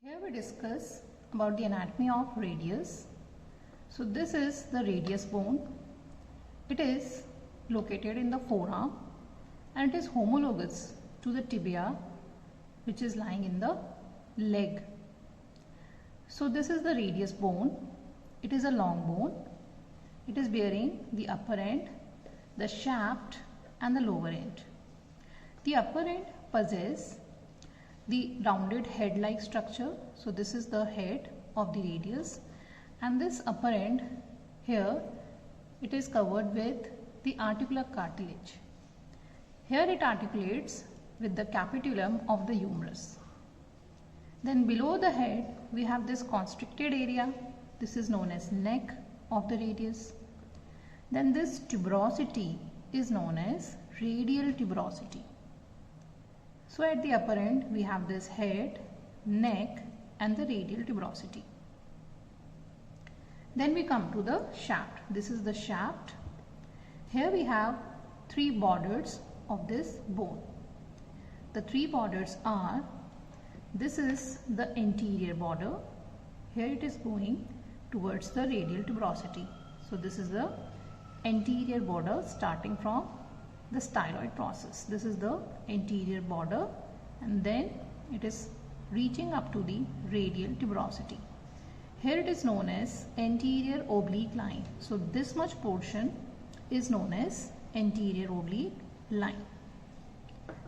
Here we discuss about the anatomy of radius. So this is the radius bone. It is located in the forearm and it is homologous to the tibia, which is lying in the leg. So this is the radius bone. It is a long bone. It is bearing the upper end, the shaft and the lower end. The upper end possesses the rounded head-like structure. So this is the head of the radius, and this upper end here, it is covered with the articular cartilage. Here it articulates with the capitulum of the humerus. Then below the head we have this constricted area. This is known as neck of the radius. Then this tuberosity is known as radial tuberosity. So at the upper end we have this head, neck and the radial tuberosity. Then we come to the shaft. This is the shaft. Here we have three borders of this bone. The three borders are, this is the anterior border. Here it is going towards the radial tuberosity. So this is the anterior border starting from the styloid process. This is the anterior border and then it is reaching up to the radial tuberosity. Here it is known as anterior oblique line. So this much portion is known as anterior oblique line.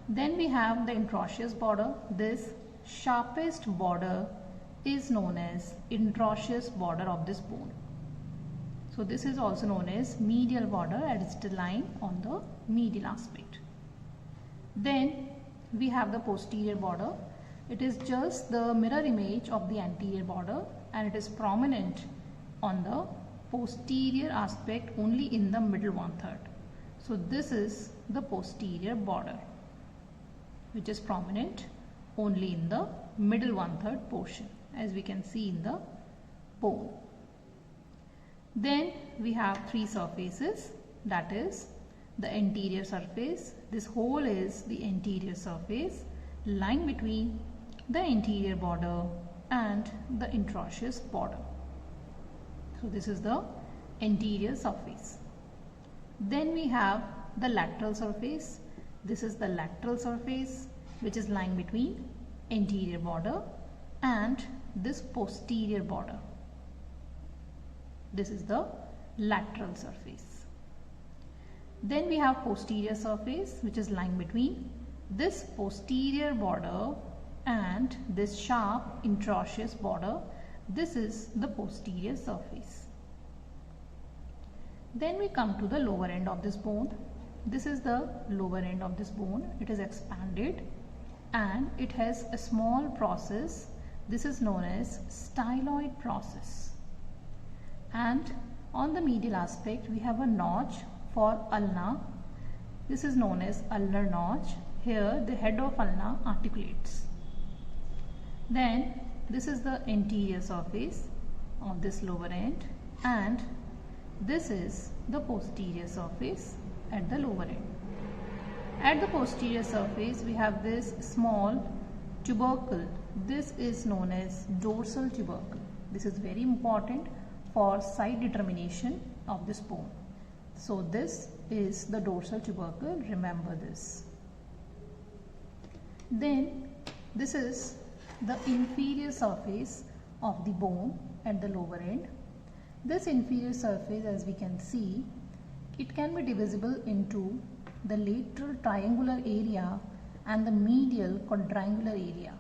Then we have the interosseous border. This sharpest border is known as interosseous border of this bone. So this is also known as medial border, and it's the line on the medial aspect. Then we have the posterior border. It is just the mirror image of the anterior border and it is prominent on the posterior aspect only in the middle 1/3. So this is the posterior border, which is prominent only in the middle 1/3 portion, as we can see in the bone. Then we have three surfaces, that is the anterior surface. This whole is the anterior surface lying between the anterior border and the interosseous border. So this is the anterior surface. Then we have the lateral surface. This is the lateral surface which is lying between anterior border and this posterior border. This is the lateral surface. Then we have posterior surface which is lying between this posterior border and this sharp interosseous border. This is the posterior surface. Then we come to the lower end of this bone. This is the lower end of this bone. It is expanded and it has a small process. This is known as styloid process. And on the medial aspect we have a notch for ulna. This is known as ulnar notch. Here the head of ulna articulates. Then this is the anterior surface of this lower end and this is the posterior surface at the lower end. At the posterior surface we have this small tubercle. This is known as dorsal tubercle. This is very important for site determination of this bone. So this is the dorsal tubercle, remember this. Then this is the inferior surface of the bone at the lower end. This inferior surface, as we can see, it can be divisible into the lateral triangular area and the medial quadrangular area.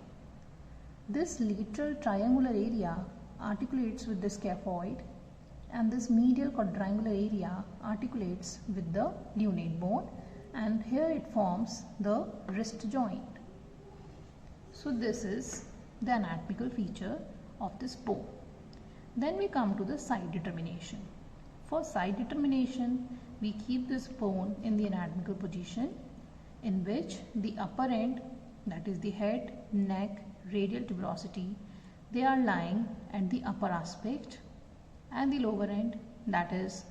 This lateral triangular area articulates with the scaphoid and this medial quadrangular area articulates with the lunate bone, and here it forms the wrist joint. So this is the anatomical feature of this bone. Then we come to the site determination. For site determination we keep this bone in the anatomical position in which the upper end, that is the head, neck, radial tuberosity, they are lying at the upper aspect, and the lower end, that is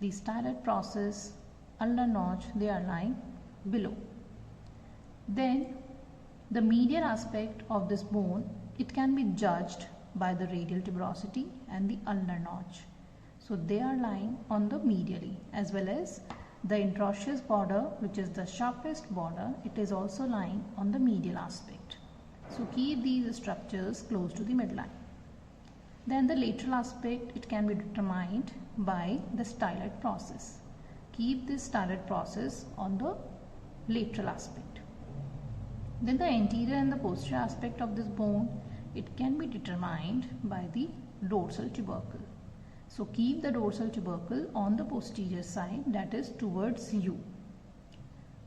the styloid process, ulnar notch, they are lying below. Then the medial aspect of this bone it can be judged by the radial tuberosity and the ulnar notch. So they are lying on the medially, as well as the interosseous border, which is the sharpest border, it is also lying on the medial aspect. So keep these structures close to the midline. Then the lateral aspect, it can be determined by the styloid process. Keep this styloid process on the lateral aspect. Then the anterior and the posterior aspect of this bone, it can be determined by the dorsal tubercle. So keep the dorsal tubercle on the posterior side, that is towards you.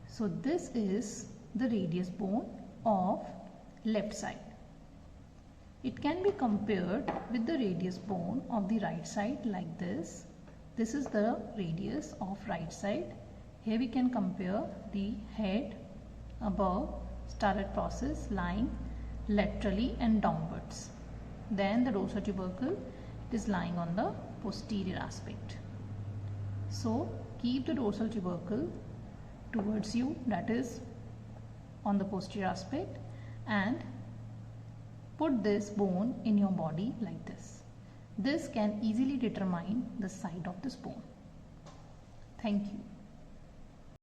So this is the radius bone of left side. It can be compared with the radius bone of the right side like this. This is the radius of right side. Here we can compare the head above styloid process lying laterally and downwards. Then the dorsal tubercle is lying on the posterior aspect. So keep the dorsal tubercle towards you, that is on the posterior aspect, and put this bone in your body like this. This can easily determine the site of this bone. Thank you.